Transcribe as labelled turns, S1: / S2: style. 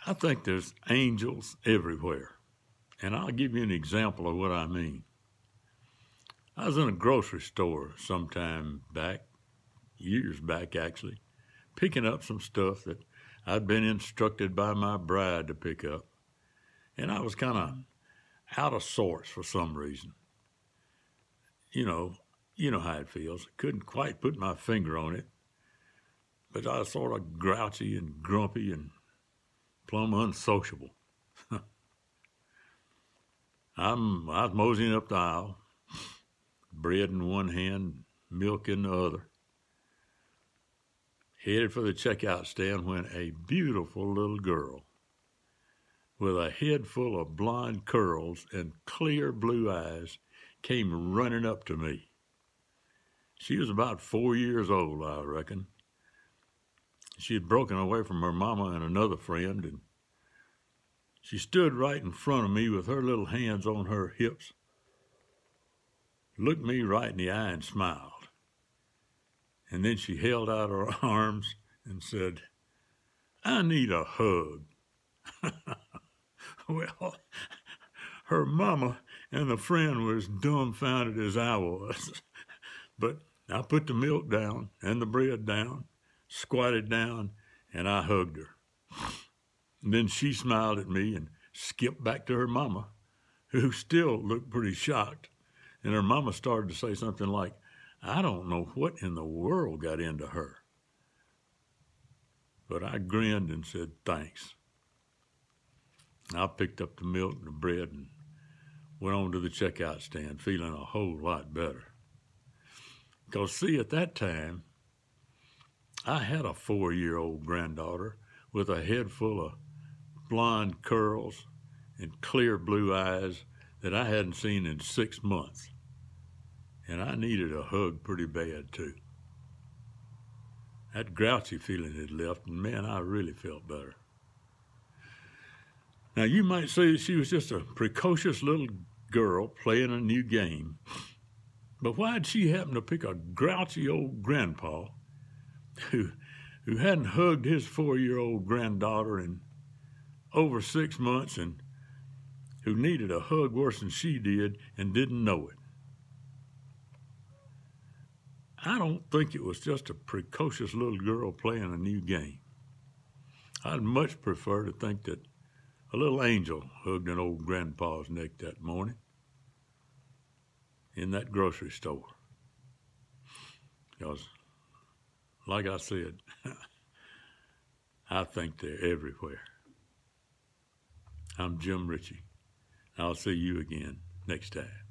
S1: I think there's angels everywhere, and I'll give you an example of what I mean. I was in a grocery store sometime back, years back actually, picking up some stuff that I'd been instructed by my bride to pick up, and I was kind of out of sorts for some reason. You know, you know how it feels. I couldn't quite put my finger on it, but I was sort of grouchy and grumpy and plumb unsociable. I was moseying up the aisle, bread in one hand, milk in the other, headed for the checkout stand when a beautiful little girl with a head full of blonde curls and clear blue eyes came running up to me. She was about 4 years old, I reckon. She had broken away from her mama and another friend, and she stood right in front of me with her little hands on her hips, looked me right in the eye and smiled. And then she held out her arms and said, "I need a hug." Well, her mama and the friend were as dumbfounded as I was. But I put the milk down and the bread down, squatted down, and I hugged her. And then she smiled at me and skipped back to her mama, who still looked pretty shocked. And her mama started to say something like, "I don't know what in the world got into her." But I grinned and said, "Thanks." I picked up the milk and the bread and went on to the checkout stand, feeling a whole lot better. Because, see, at that time, I had a 4-year-old granddaughter with a head full of blonde curls and clear blue eyes that I hadn't seen in 6 months. And I needed a hug pretty bad, too. That grouchy feeling had left, and man, I really felt better. Now, you might say that she was just a precocious little girl playing a new game, but why'd she happen to pick a grouchy old grandpa who hadn't hugged his 4-year-old granddaughter in over 6 months and who needed a hug worse than she did and didn't know it? I don't think it was just a precocious little girl playing a new game. I'd much prefer to think that a little angel hugged an old grandpa's neck that morning in that grocery store. Because, like I said, I think they're everywhere. I'm Jim Ritchie. I'll see you again next time.